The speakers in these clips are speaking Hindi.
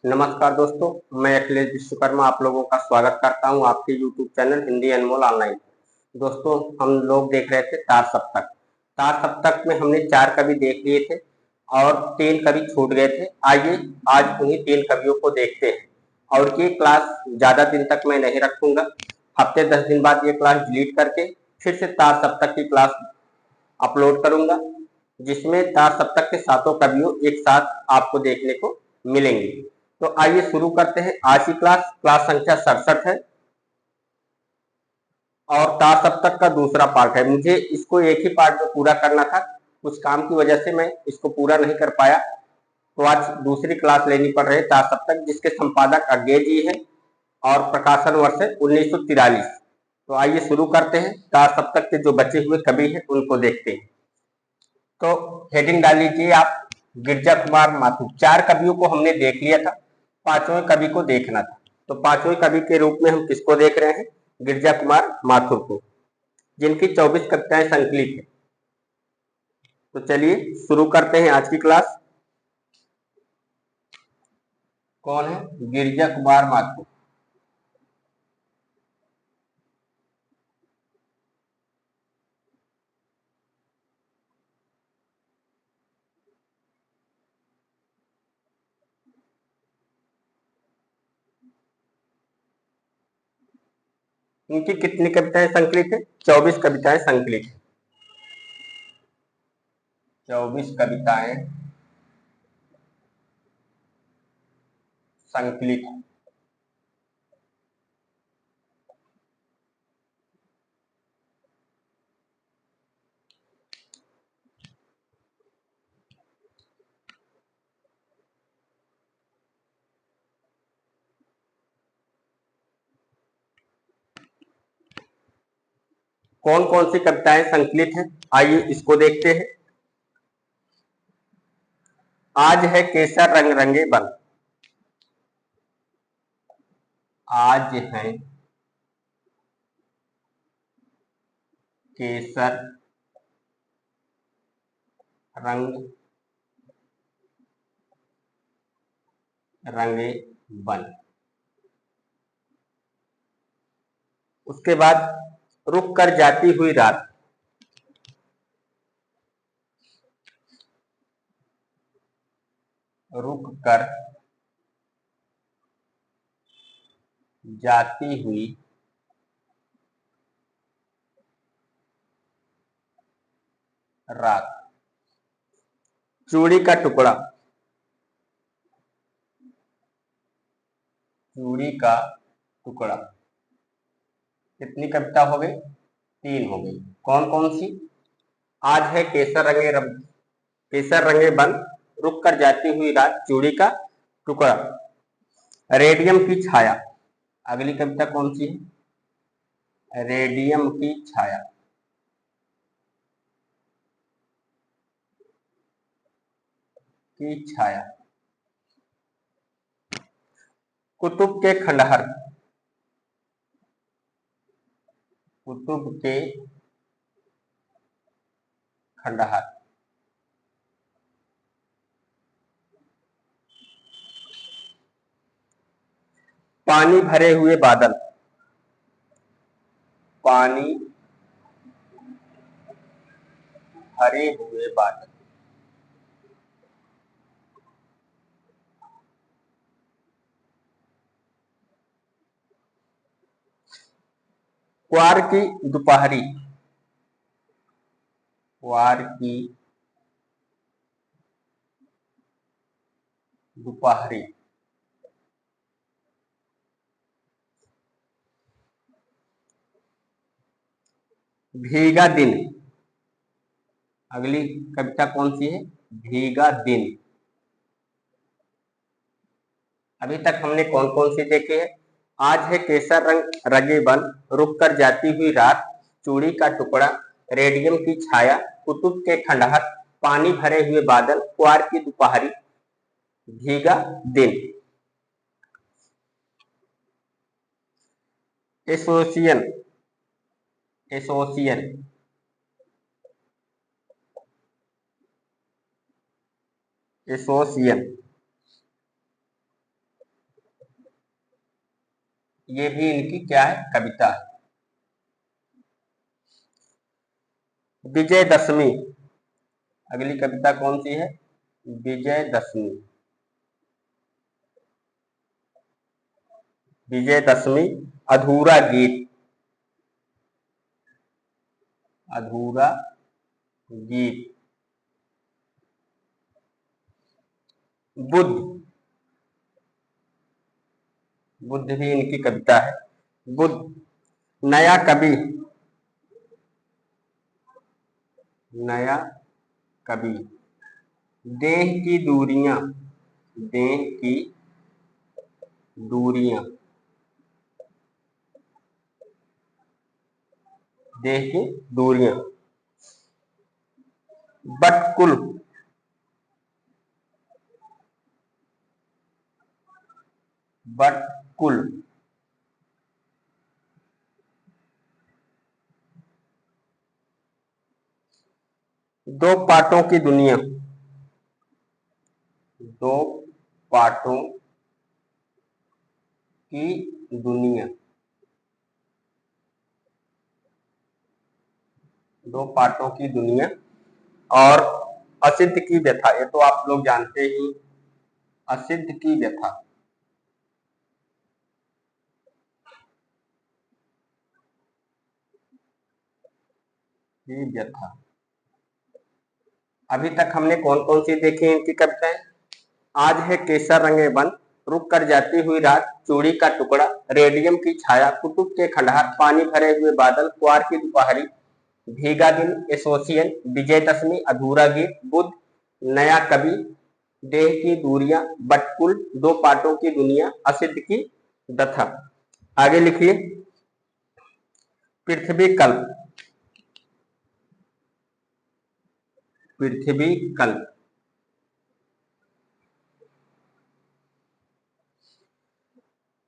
नमस्कार दोस्तों, मैं अखिलेश विश्वकर्मा आप लोगों का स्वागत करता हूं आपके YouTube चैनल हिंदी अनमोल ऑनलाइन। दोस्तों, हम लोग देख रहे थे तार सप्तक। तार सप्तक में हमने 4 कवि देख लिए थे और 3 कवि छूट गए थे। आइए आज उन्हीं 3 कवियों को देखते हैं। और ये क्लास ज्यादा दिन तक मैं नहीं रखूंगा। हफ्ते 10 दिन बाद ये क्लास डिलीट करके फिर से तार सप्तक की क्लास अपलोड करूंगा, जिसमें तार सप्तक के 7 कवियों एक साथ आपको देखने को मिलेंगे। तो आइए शुरू करते हैं आज की क्लास संख्या 67 है और तार सप्तक का दूसरा पार्ट है। मुझे इसको एक ही पार्ट में पूरा करना था, कुछ काम की वजह से मैं इसको पूरा नहीं कर पाया, तो आज दूसरी क्लास लेनी पड़ रही है तार सप्तक, जिसके संपादक अज्ञे जी है और प्रकाशन वर्ष है 1943। तो आइए शुरू करते हैं। तार सप्तक के जो बचे हुए कवि हैं उनको देखते हैं। तो हेडिंग डाल लीजिए आप, गिरजा कुमार माथुर। 4 कवियों को हमने देख लिया था, 5वें कवि को देखना था। तो 5वें कवि के रूप में हम किसको देख रहे हैं? गिरजा कुमार माथुर को, जिनकी 24 कविताएं संकलित है। तो चलिए शुरू करते हैं आज की क्लास। कौन है? गिरजा कुमार माथुर। इनकी कितनी कविताएं संकलित है? 24 कविताएं संकलित है। 24 कविताएं संकलित है। कौन कौन सी कविताएं संकलित हैं? आइए इसको देखते हैं। आज है केसर रंग रंगे बन। आज है केसर रंग रंगे बन। उसके बाद रुक कर जाती हुई रात। रुक कर जाती हुई रात। चूड़ी का टुकड़ा। चूड़ी का टुकड़ा। कितनी कविता हो गई? 3 हो गई। कौन कौन सी? आज है केसर रंगे बन, रुक कर जाती हुई रात, चूड़ी का टुकड़ा, रेडियम की छाया। अगली कविता कौन सी है? रेडियम की छाया। की छाया। कुतुब के खंडहर। कुतुब के खंडहर। पानी भरे हुए बादल। पानी भरे हुए बादल। क्वार की दोपहरी। क्वार की दोपहरी। भीगा दिन। अगली कविता कौन सी है? भीगा दिन। अभी तक हमने कौन कौन सी देखी है? आज है केसर रंग रंगे बन, रुक कर जाती हुई रात, चूड़ी का टुकड़ा, रेडियम की छाया, कुतुब के खंडहर, पानी भरे हुए बादल, क्वार की दोपहरी, भीगा दिन। एसोसिएशन। एसोसिएशन। एसोसिएशन। ये भी इनकी क्या है, कविता है। विजयदशमी, अगली कविता कौन सी है, विजयदशमी। विजयदशमी। अधूरा गीत, अधूरा गीत। बुद्ध, बुद्ध भी इनकी कविता है। बुद्ध। नया कवि, नया कवि। देह की दूरियां, देह की दूरियां, देह की दूरियां। बटकुल, बटकुल। दो पाटों की दुनिया, दो पाटों की दुनिया। दो पाटों की दुनिया। और असिद्ध की व्यथा, ये तो आप लोग जानते ही, असिद्ध की व्यथा, की व्यथा। अभी तक हमने कौन कौन सी देखी इनकी कविताएं। आज है केसर रंगे बन, रुक कर जाती हुई रात, चूड़ी का टुकड़ा, रेडियम की छाया, कुतुब के खंडहर, पानी भरे हुए बादल, क्वार की दोपहरी, भीगा दिन, एसोसिएशन, विजयदशमी, अधूरा गीत, बुद्ध, नया कवि, देह की दूरियां, बटकुल, दो पाटों की दुनिया, असिद्ध की दथा। आगे लिखिए। पृथ्वी कल्प, पृथ्वी कल्प।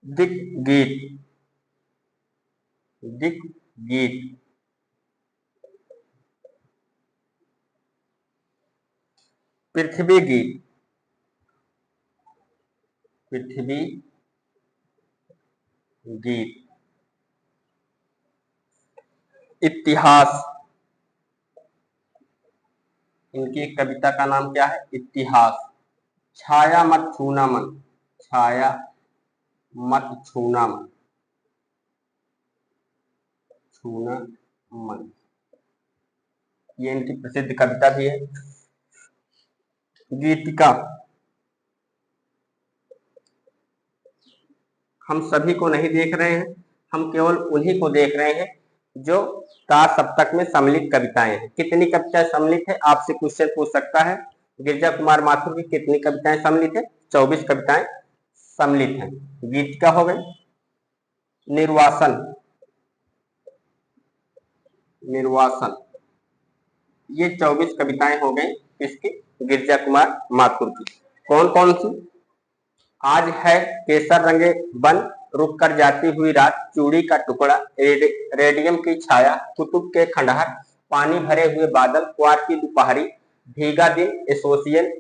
दिक गीत, दिक गीत। पृथ्वी गीत, पृथ्वी गीत। इतिहास, इनकी कविता का नाम क्या है, इतिहास। छाया मत छूना मन, छाया मत छूना मन, छूना मन। ये इनकी प्रसिद्ध कविता भी है। गीतिका, हम सभी को नहीं देख रहे हैं, हम केवल उन्हीं को देख रहे हैं जो तार सप्तक में सम्मिलित कविताएं हैं। कितनी कविताएं सम्मिलित है, आपसे क्वेश्चन पूछ सकता है। गिरिजा कुमार माथुर की कितनी कविताएं सम्मिलित है, 24 कविताएं सम्मिलित हैं। गीतिका हो गई। निर्वासन, निर्वासन। ये 24 कविताएं हो गई किसकी, गिरिजा कुमार माथुर की। कौन कौन सी, आज है केसर रंगे बन, रुक कर जाती हुई रात, चूड़ी का टुकड़ा, रेडियम की छाया, कुतुब के खंडहर, पानी भरे हुए बादल, क्वार की दोपहरी, भीगा दिन, एसोसिएशन,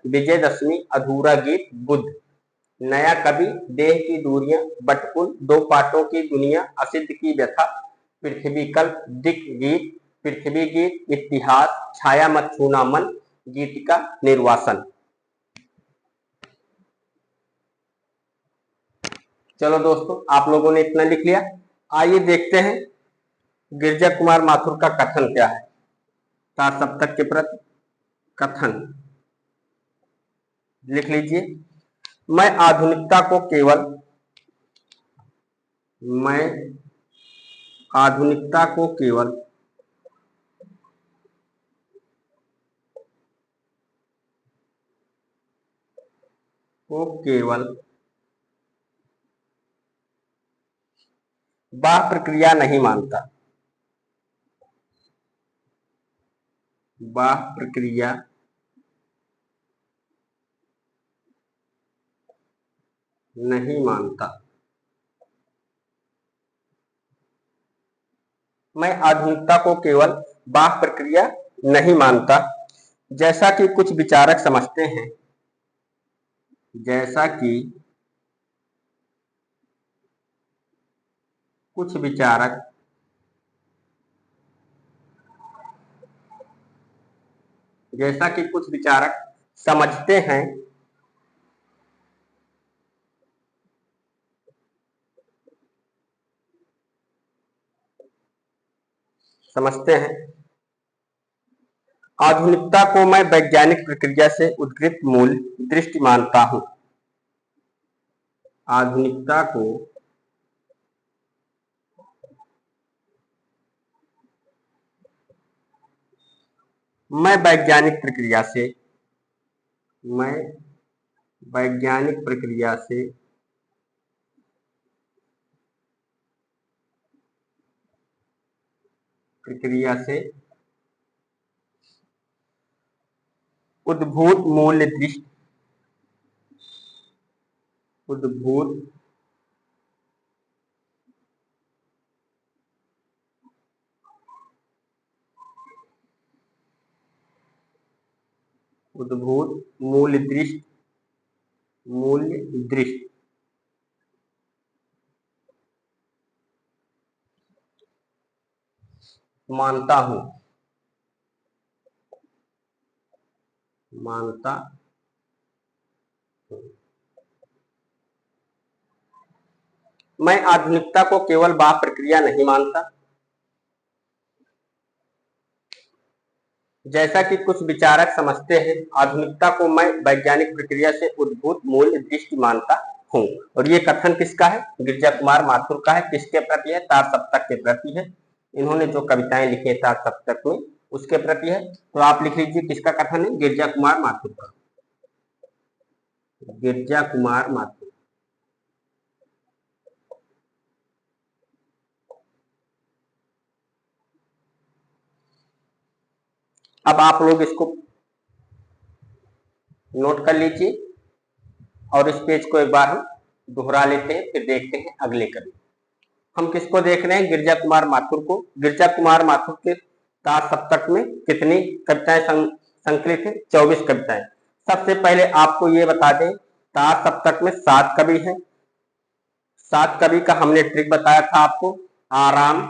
विजयदशमी, अधूरा गीत, बुद्ध, नया कवि, देह की दूरियां, बटकुल, दो पाटों की दुनिया, असिद्ध की व्यथा, पृथ्वी कल्प, दिक गीत, पृथ्वी गीत, इतिहास, छाया मत छूना मन, गीतिका, निर्वासन। चलो दोस्तों, आप लोगों ने इतना लिख लिया। आइए देखते हैं गिरिजा कुमार माथुर का कथन क्या है तार सप्तक के प्रति। कथन लिख लीजिए। मैं आधुनिकता को केवल, मैं आधुनिकता को केवल बाह्य प्रक्रिया नहीं मानता, बाह्य प्रक्रिया नहीं मानता। मैं आधुनिकता को केवल बाह्य प्रक्रिया नहीं मानता, जैसा कि कुछ विचारक समझते हैं, जैसा कि कुछ विचारक जैसा कि कुछ विचारक समझते हैं आधुनिकता को मैं वैज्ञानिक प्रक्रिया से उद्गृत मूल दृष्टि मानता हूं। आधुनिकता को मैं वैज्ञानिक प्रक्रिया से उद्भूत मूल्य दृष्टि मूल्य दृष्टि मानता हूं। मैं आधुनिकता को केवल बाह्य प्रक्रिया नहीं मानता, जैसा कि कुछ विचारक समझते हैं। आधुनिकता को मैं वैज्ञानिक प्रक्रिया से उद्भूत मूल्य दृष्टि मानता हूं। और ये कथन किसका है? गिरजा कुमार माथुर का है। किसके प्रति है? तार सप्तक के प्रति है। इन्होंने जो कविताएं लिखी है तार सप्तक में, उसके प्रति है। तो आप लिख लीजिए किसका कथन है? गिरजा कुमार माथुर का। गिरजा कुमार माथुर। अब आप लोग इसको नोट कर लीजिए और इस पेज को एक बार हम दोहरा लेते हैं, फिर देखते हैं अगले कवि। हम किसको देख रहे हैं? गिरजा कुमार माथुर को। गिरजा कुमार माथुर के तार सप्तक में कितनी कविताएं संकलित है? 24 कविताएं। सबसे पहले आपको ये बता दें, तार सप्तक में 7 कवि हैं। 7 कवि का हमने ट्रिक बताया था आपको। आराम,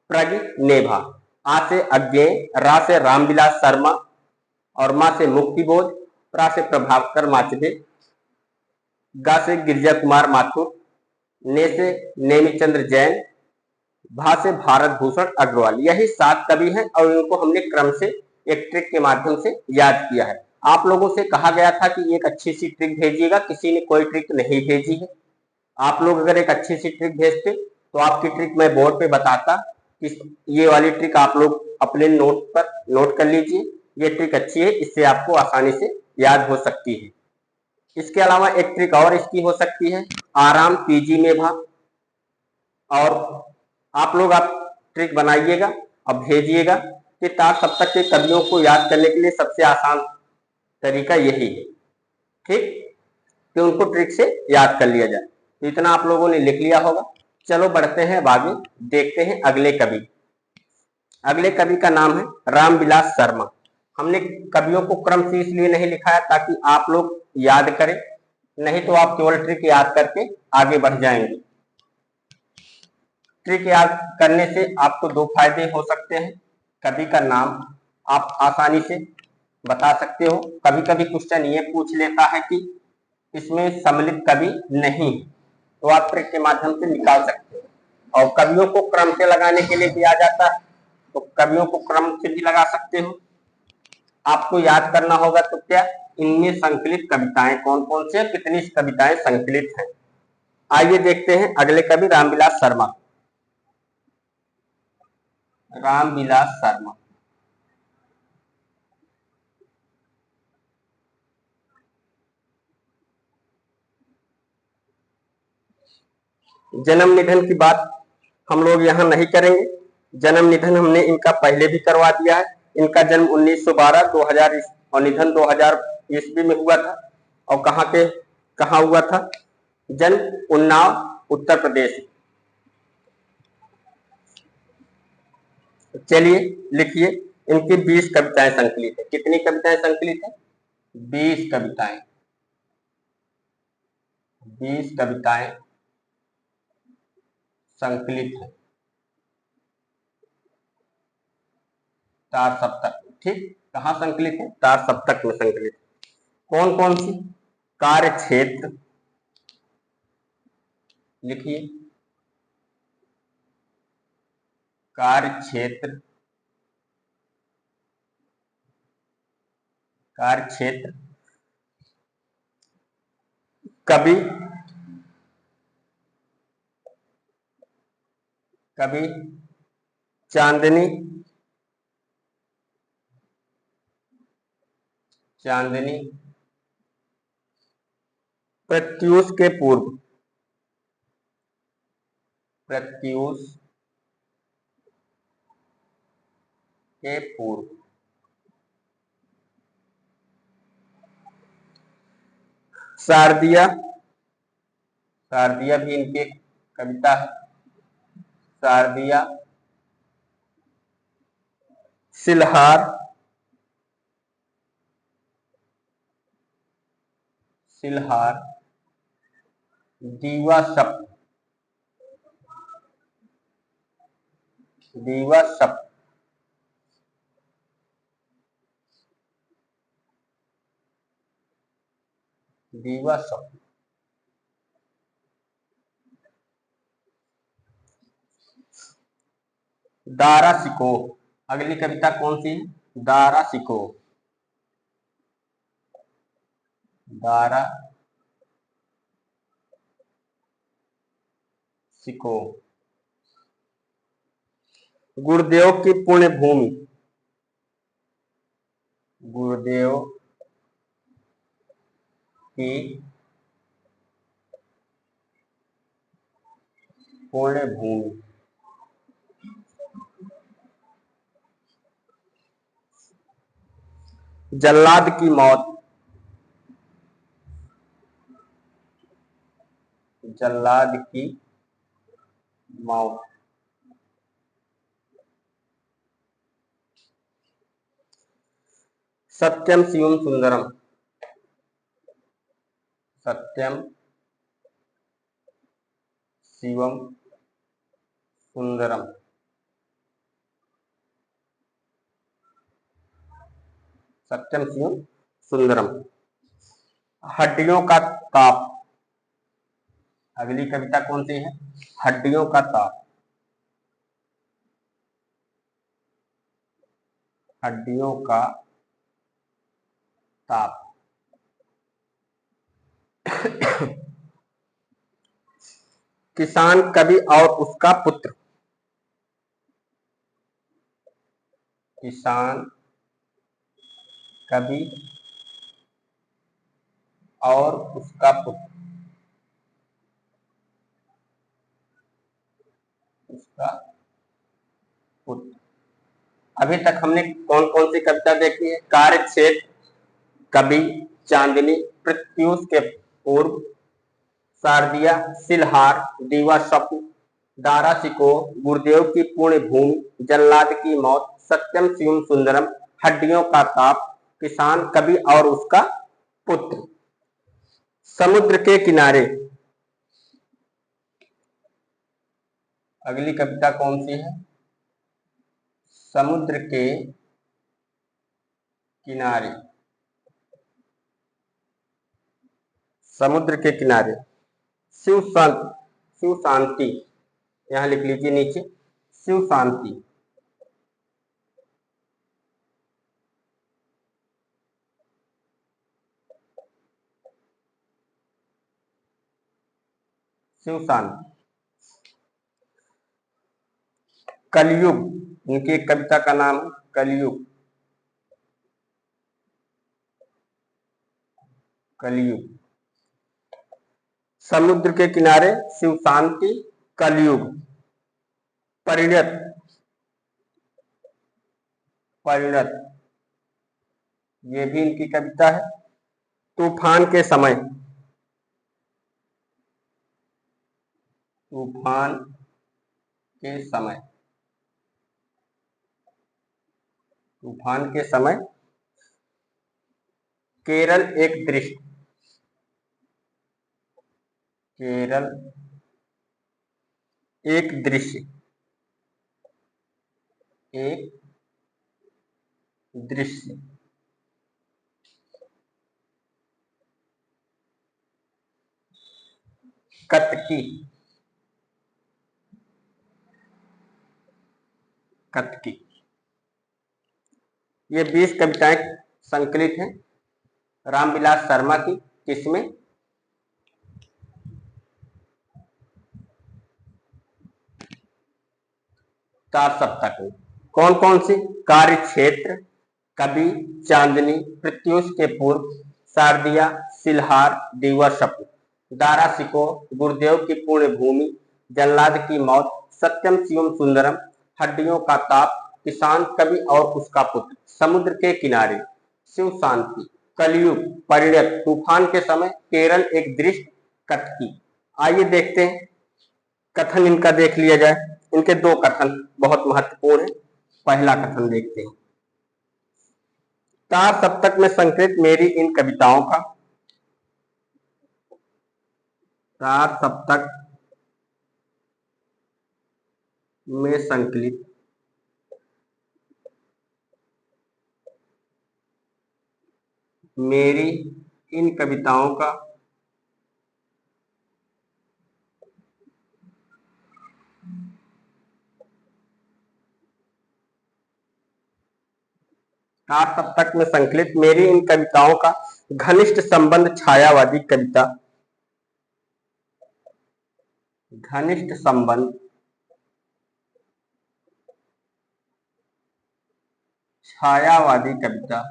प्रग, नेभा। आ से अज्ञेय, रा से रामविलास शर्मा और मा से मुक्तिबोध, प्रा से प्रभाकर माचदे, गा से गिरजा कुमार माथुर, ने से नेमिचंद्र जैन, भा से भारत भूषण अग्रवाल। यही 7 कवि हैं और इनको हमने क्रम से एक ट्रिक के माध्यम से याद किया है। आप लोगों से कहा गया था कि एक अच्छी सी ट्रिक भेजिएगा, किसी ने कोई ट्रिक नहीं भेजी है। आप लोग अगर एक अच्छी सी ट्रिक भेजते तो आपकी ट्रिक मैं बोर्ड पे बताता कि ये वाली ट्रिक आप लोग अपने नोट पर नोट कर लीजिए। ये ट्रिक अच्छी है, इससे आपको आसानी से याद हो सकती है। इसके अलावा एक ट्रिक और इसकी हो सकती है, आराम, पीजी में भा। और आप लोग ट्रिक बनाइएगा और भेजिएगा कि तार सप्तक के कवियों को याद करने के लिए सबसे आसान तरीका यही है, ठीक, कि उनको ट्रिक से याद कर लिया जाए। तो इतना आप लोगों ने लिख लिया होगा। चलो बढ़ते हैं आगे, देखते हैं अगले कवि। अगले कवि का नाम है रामविलास शर्मा। हमने कवियों को क्रम से इसलिए नहीं लिखा है ताकि आप लोग याद करें, नहीं तो आप केवल ट्रिक याद करके आगे बढ़ जाएंगे। ट्रिक याद करने से आपको 2 फायदे हो सकते हैं। कवि का नाम आप आसानी से बता सकते हो। कभी कभी क्वेश्चन ये पूछ लेता है कि इसमें सम्मिलित कवि नहीं, तो आप ट्रिक के माध्यम से निकाल सकते हो। और कवियों को क्रम से लगाने के लिए दिया जाता है, तो कवियों को क्रम से भी लगा सकते हो। आपको याद करना होगा तो क्या, इनमें संकलित कविताएं कौन कौन से, कितनी कविताएं संकलित हैं। आइए देखते हैं अगले कवि रामविलास शर्मा। रामविलास शर्मा जन्म निधन की बात हम लोग यहाँ नहीं करेंगे। जन्म निधन हमने इनका पहले भी करवा दिया है। इनका जन्म 1912 2000 और निधन 2000 ईस्वी में हुआ था। और कहाँ हुआ था? जन्म उन्नाव उत्तर प्रदेश। चलिए लिखिए, इनकी 20 कविताएं संकलित है। कितनी कविताएं संकलित है? 20 कविताएं। 20 कविताएं संकलित है। चार सप्तक, ठीक। कहाँ संकलित है? चार सप्तक में संकलित। कौन कौन सी? कार्य क्षेत्र, लिखिए, कार्य क्षेत्र, कार्य क्षेत्र, कवि, कवि, चांदनी, चांदनी, प्रत्यूष के पूर्व, प्रत्यूष के पूर्व, शारदिया, शारदिया भी इनकी एक कविता है, शारदिया, शिलहार, शिलहार, दीवा शब्द, दीवा शब्द, दीवा शब्द, दारा सिको। अगली कविता कौन सी है? दारा सिको, दारा सिको, गुरुदेव की पुण्य भूमि, गुरुदेव की पुण्य भूमि, जल्लाद की मौत, जल्लाद की मौत, सत्यम शिवम सुंदरम, सत्यम शिवम सुंदरम, सत्यम शिवम सुंदरम, हड्डियों का ताप। अगली कविता कौन सी है? हड्डियों का ताप, हड्डियों का ताप, किसान, कवि और उसका पुत्र, किसान, कवि और उसका पुत्र, उसका पुत्र। अभी तक हमने कौन कौन सी कविता देखी है? कार्य क्षेत्र, कवि, चांदनी, प्रत्यूष के पूर्व, शारदिया, शिलहार, दीवा स्वप्न, दारा सिको, गुरुदेव की पुण्य भूमि, जल्लाद की मौत, सत्यम शिवम सुंदरम, हड्डियों का ताप, किसान, कवि और उसका पुत्र। समुद्र के किनारे। अगली कविता कौन सी है? समुद्र के किनारे, समुद्र के किनारे, शिव शांति, शिव शांति, यहां लिख लीजिए नीचे, शिव शांति, शिव शांति। कलयुग, उनकी एक कविता का नाम कलयुग, कलयुग, समुद्र के किनारे, शिव शांति, कलयुग, परिणत, परिणत, ये भी इनकी कविता है। तूफान के समय, तूफान के समय, तूफान के समय, केरल एक दृश्य, केरल एक दृश्य, एक दृश्य। कतकी, कतकी। ये 20 कविताएं संकलित हैं रामविलास शर्मा की। किसमें? चार सप्तक में। कौन कौन सी? कार्य क्षेत्र, कवि, चांदनी, प्रत्युष के पूर्व, शारदिया, सिलहार, दीवा शपथ, दारा सिको, गुरुदेव की पुण्य भूमि, जल्लाद की मौत, सत्यम शिवम सुंदरम, हड्डियों का ताप, किसान, कवि और उसका पुत्र, समुद्र के किनारे, शिव शांति, कलयुग, परिणत, तूफान के समय, केरल एक दृश्य, कटकी। आइए देखते हैं, कथन इनका देख लिया जाए। इनके दो कथन बहुत महत्वपूर्ण है। पहला कथन देखते हैं। चार सप्तक में संकलित मेरी इन कविताओं का, चार सप्तक में संकलित मेरी इन कविताओं का चार सप्तक में संकलित मेरी इन कविताओं का घनिष्ठ संबंध छायावादी कविता, घनिष्ठ संबंध छायावादी कविता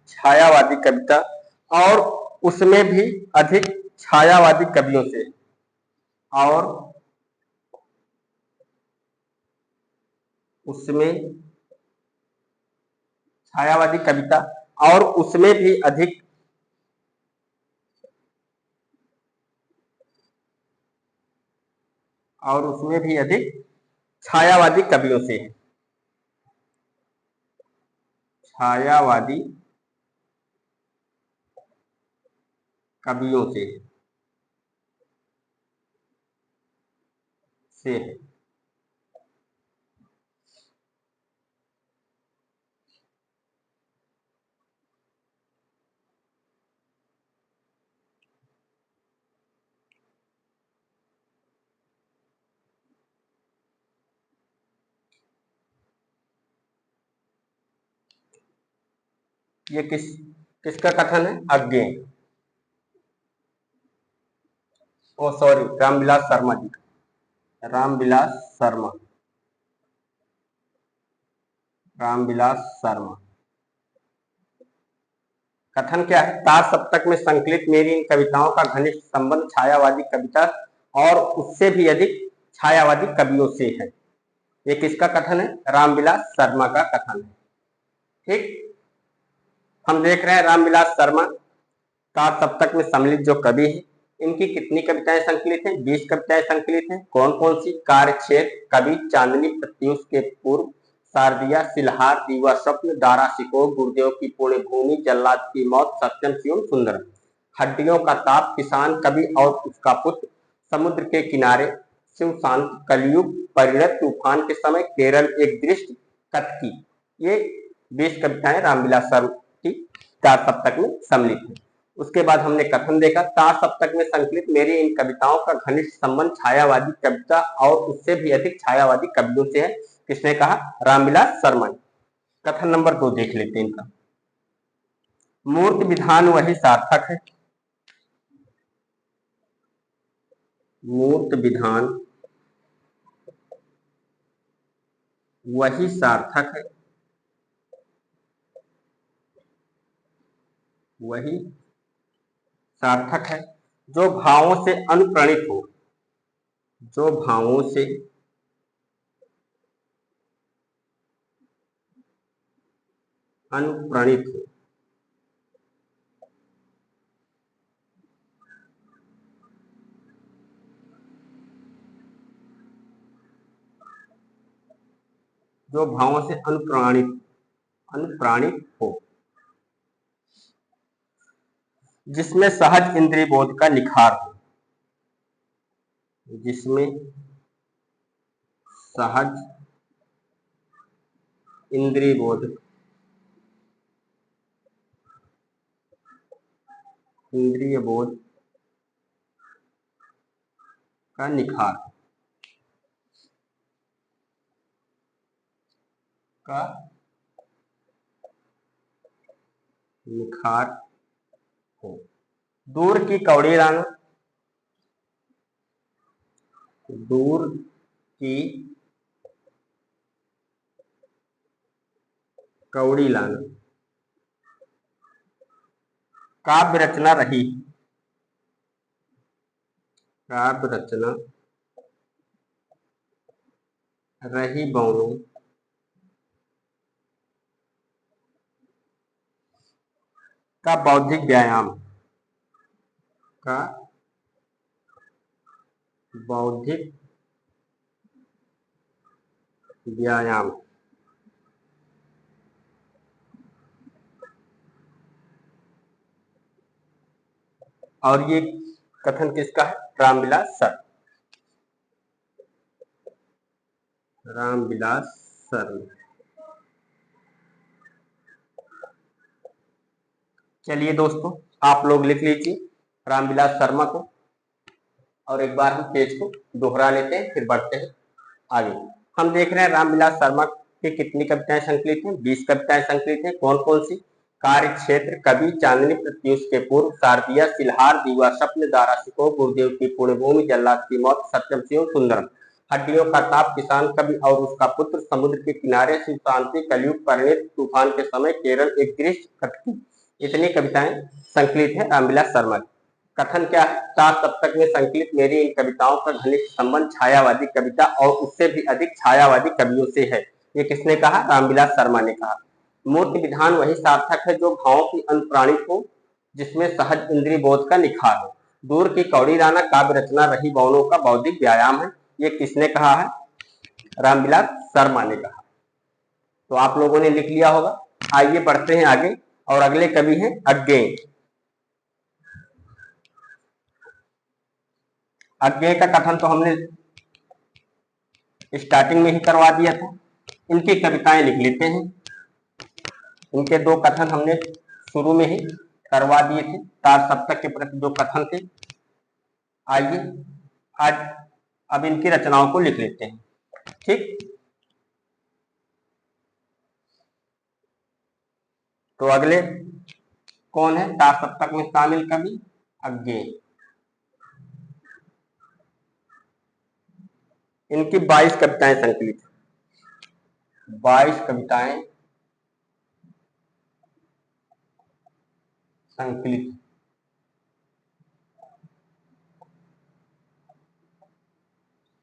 छायावादी कविता और उसमें भी अधिक छायावादी कवियों से, और उसमें छायावादी कविता और उसमें भी अधिक छायावादी कवियों से है। छायावादी कवियों से है। ये किसका कथन है? अगेन, ओ सॉरी, रामविलास शर्मा जी का। रामविलास शर्मा। कथन क्या है? चार सप्तक में संकलित मेरी इन कविताओं का घनिष्ठ संबंध छायावादी कविता और उससे भी अधिक छायावादी कवियों से है। ये किसका कथन है? रामविलास शर्मा का कथन है। ठीक, हम देख रहे हैं रामविलास शर्मा चार सप्तक में सम्मिलित जो कवि है, इनकी कितनी कविताएं संकलित हैं? 20 कविताएं संकलित हैं। कौन कौन सी? कार्य क्षेत्र, कवि, चांदनी, प्रत्युष के पूर्व, शारदिया, सिलहार, दीवा स्वप्न, दारा सिकोह, गुरुदेव की पुण्य भूमि, जल्लाद की मौत, सत्यम शिवम सुंदरम, हड्डियों का ताप, किसान, कवि और उसका पुत्र, समुद्र के किनारे, शिव शांत, कलयुग, परिणत, तूफान के समय, केरल एक दृश्य, कतकी। ये 20 कविताएं रामविलास शर्मा की चार सप्तक में सम्मिलित है। उसके बाद हमने कथन देखा, चार सप्तक में संकलित मेरी इन कविताओं का घनिष्ठ संबंध छायावादी कविता और उससे भी अधिक छायावादी कवियों से है। किसने कहा? रामविलास शर्मा। कथन नंबर 2 देख लेते हैं इनका। मूर्त विधान वही सार्थक है, मूर्त विधान वही सार्थक है, वही सार्थक है जो भावों से अनुप्राणित हो, जो भावों से अनुप्राणित हो, जो भावों से अनुप्राणित हो, जिसमें सहज इंद्रिय बोध का निखार हो, जिसमें सहज इंद्रिय बोध, इंद्रिय बोध का निखार, का निखार हो। दूर की कौड़ी लाना, दूर की कौड़ी लाना, काव्य रचना रही, काव्य रचना रही बौनों का बौद्धिक व्यायाम, का बौद्धिक व्यायाम। और ये कथन किसका है? रामविलास शर्मा, रामविलास शर्मा। चलिए दोस्तों, आप लोग लिख लीजिए रामविलास शर्मा को, और एक बार हम पेज को दोहरा लेते हैं, फिर बढ़ते हैं आगे। हम देख रहे हैं रामविलास शर्मा की कितनी कविताएं संकलित हैं? 20 कविताएं संकलित हैं। कौन कौन सी? कार्य क्षेत्र, कवि, चांदनी प्रत्युष के पूर्व, शारदिया, सिलहार, दीवा, स्वप्न, दारा सिको, गुरुदेव की पुण्यभूमि, जल्लाद की मौत, सत्यम शिव, सुंदरम, हड्डियों का ताप, किसान कवि और उसका पुत्र, समुद्र के किनारे, शिव शांति, कलयुग, परिणित, तूफान के समय, केरल, एक दृश्य, खटकी। इतनी कविताएं संकलित है रामविलास शर्मा की। कथन क्या है? 4 सप्तक में संकलित मेरी इन कविताओं का घनिष्ठ संबंध छायावादी कविता और उससे भी अधिक छायावादी कवियों से है। ये किसने कहा? रामविलास शर्मा ने कहा। मूर्ति विधान वही सार्थक है जो भावों की अनुप्राणित हो, जिसमें सहज इंद्रिय बोध का निखार हो। दूर की कौड़ी लाना काव्य रचना रही बौनों का बौद्धिक व्यायाम है। ये किसने कहा है? रामविलास शर्मा ने कहा। तो आप लोगों ने लिख लिया होगा। आइए बढ़ते हैं आगे, और अगले कवि हैं अज्ञेय। अज्ञेय का कथन तो हमने स्टार्टिंग में ही करवा दिया था। इनकी कविताएं लिख लेते हैं। इनके 2 कथन हमने शुरू में ही करवा दिए थे, 4 सप्तक के प्रति 2 कथन थे। आइए आज अब इनकी रचनाओं को लिख लेते हैं। ठीक, तो अगले कौन है 4 सप्तक में शामिल कवि? अज्ञेय। इनकी 22 कविताएं संकलित, 22 कविताएं संकलित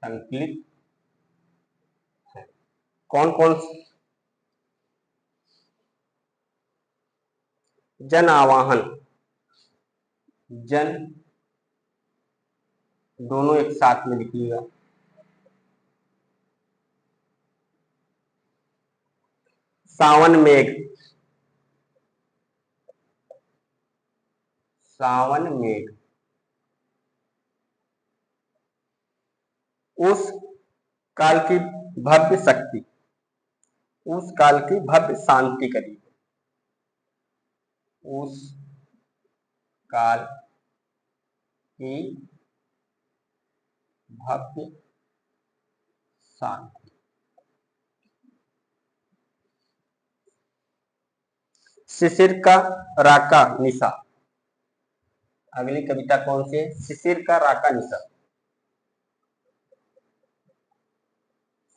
संकलित है। कौन कौन? जन आवाहन, जन दोनों एक साथ में लिखिएगा। सावन मेघ, सावन मेघ, उस काल की भव्य शक्ति, उस काल की भव्य शांति करी, उस काल की भव्य शांति। शिशिर का राका निशा। अगली कविता कौन सी है? शिशिर का राका निशा,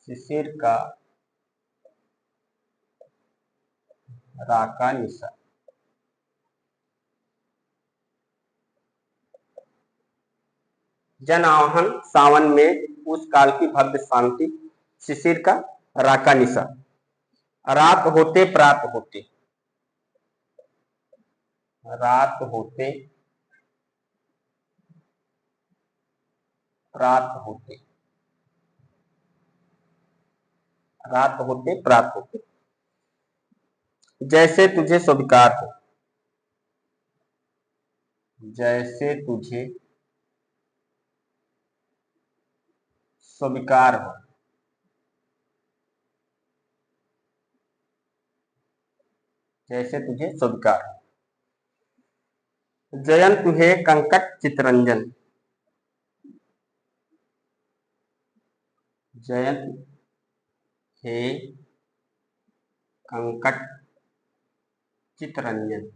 शिशिर का राका निशा। जन आह्वान, सावन में, उस काल की भव्य शांति, शिशिर का राका निशा। रात होते प्रात होते, रात होते प्रात होते, रात होते प्रात होते, जैसे तुझे स्वीकार हो, जैसे तुझे स्वीकार हो, जैसे तुझे स्वीकार। जयंत है कंकट चितरंजन। जयंत है कंकट चितरंजन।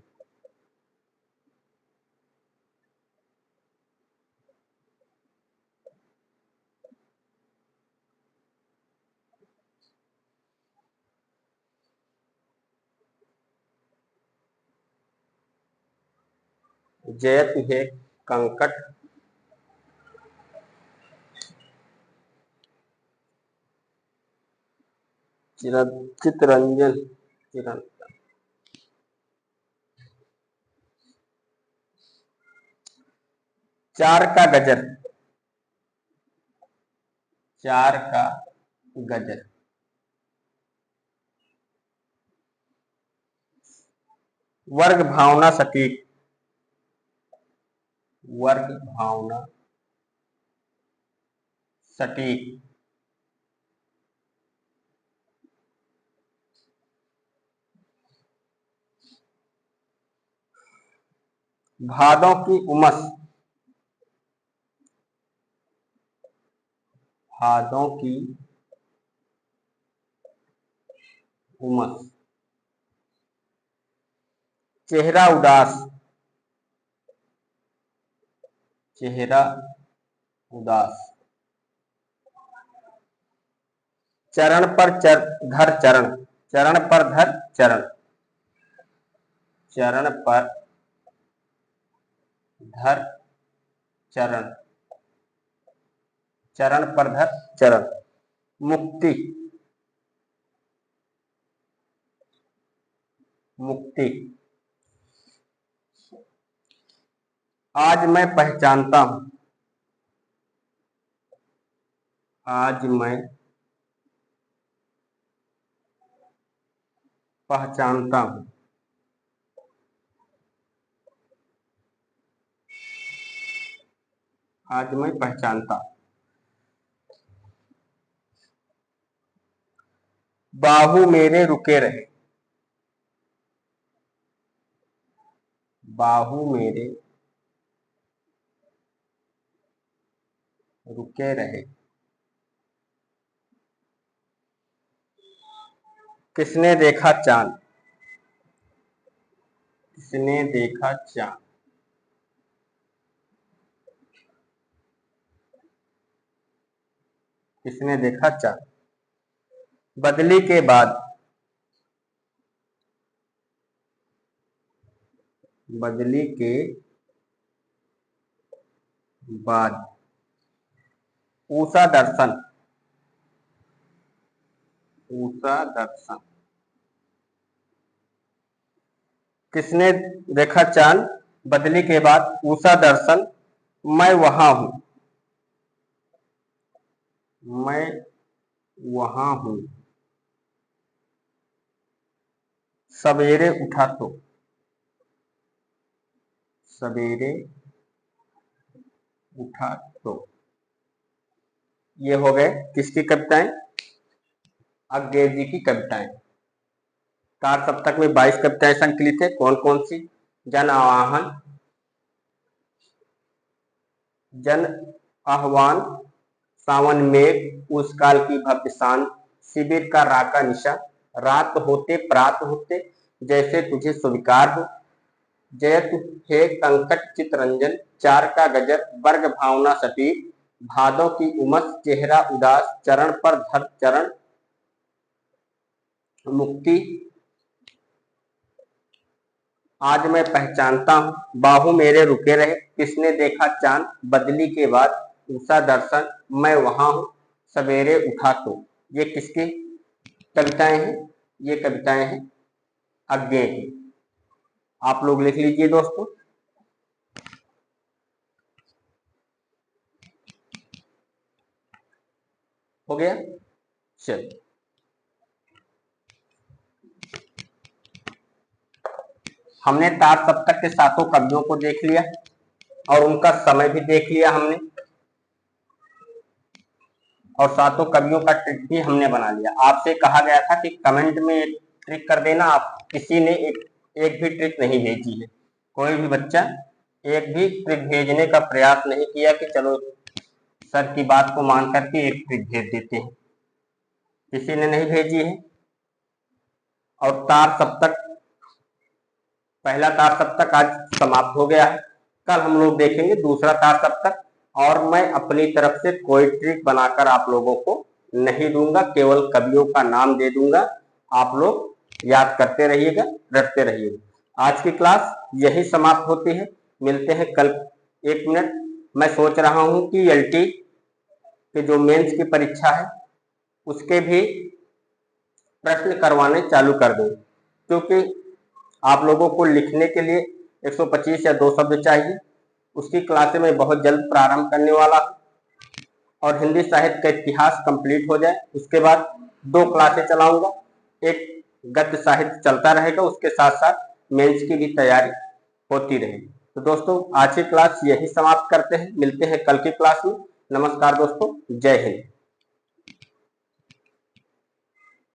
जयंत है कंकट चितरंजन। चार का गजर। चार का गजर। वर्ग भावना सटीक। वर्ग भावना सटीक। भादों की उमस। भादों की उमस। चेहरा उदास। चेहरा उदास। चरण पर धर चरण। चरण पर धर चरण। चरण पर धर चरण। चरण पर धर चरण। मुक्ति। मुक्ति। आज मैं पहचानता हूं। आज मैं पहचानता हूं। आज मैं पहचानता हूं। बाहु मेरे रुके रहे। बाहु मेरे रुके रहे। किसने देखा चांद। किसने देखा चांद। किसने देखा चांद। बदली के बाद। बदली के बाद। ऊषा दर्शन। ऊषा दर्शन। किसने देखा चांद। बदली के बाद ऊषा दर्शन। मैं वहां हूं। मैं वहां हूं। सवेरे उठा तो। सवेरे उठा तो। ये हो गए किसकी कविताएं। अज्ञे जी की कविताएं। कार सप्तक में 22 कविताएं संकलित है। कौन कौन सी। जन आवाहन। जन आह्वान। सावन मेघ। उस काल की भव्य शान। शिविर का राका निशा। रात होते प्रात होते। जैसे तुझे स्वीकार हो। जयतु हे कंकट चितरंजन। चार का गजर। वर्ग भावना सटीक। भादों की उमस। चेहरा उदास। चरण पर धर चरण। मुक्ति। आज मैं पहचानता हूं। बाहु मेरे रुके रहे। किसने देखा चांद। बदली के बाद ऊषा दर्शन। मैं वहां हूं। सवेरे उठा तो। ये किसकी कविताएं हैं। ये कविताएं हैं अज्ञे की। आप लोग लिख लीजिए दोस्तों। हो गया। चलिए हमने तार सप्तक के सातों कवियों को देख लिया और उनका समय भी देख लिया हमने और सातों कवियों का ट्रिक भी हमने बना लिया। आपसे कहा गया था कि कमेंट में ट्रिक कर देना। आप किसी ने एक भी ट्रिक नहीं भेजी है, कोई भी बच्चा एक भी ट्रिक भेजने का प्रयास नहीं किया कि चलो सर की बात को मान करके एक ट्रिक भेज देते हैं, किसी ने नहीं भेजी है। और तार सप्तक, पहला तार सप्तक आज समाप्त हो गया है। कल हम लोग देखेंगे दूसरा तार सप्तक, और मैं अपनी तरफ से कोई ट्रिक बनाकर आप लोगों को नहीं दूंगा, केवल कवियों का नाम दे दूंगा। आप लोग याद करते रहिएगा, रटते रहिएगा। आज की क्लास यही समाप्त होती है, मिलते हैं कल। एक मिनट, मैं सोच रहा हूं कि एलटी के जो मेंस की परीक्षा है उसके भी प्रश्न करवाने चालू कर दूं, क्योंकि आप लोगों को लिखने के लिए 125 या 2 शब्द चाहिए। उसकी क्लासें मैं बहुत जल्द प्रारंभ करने वाला हूं, और हिंदी साहित्य का इतिहास कंप्लीट हो जाए उसके बाद 2 क्लासें चलाऊंगा। एक गद्य साहित्य चलता रहेगा, उसके साथ साथ मेंस की भी तैयारी होती रहेगी। तो दोस्तों आज की क्लास यही समाप्त करते हैं, मिलते हैं कल की क्लास में। नमस्कार दोस्तों, जय हिंद।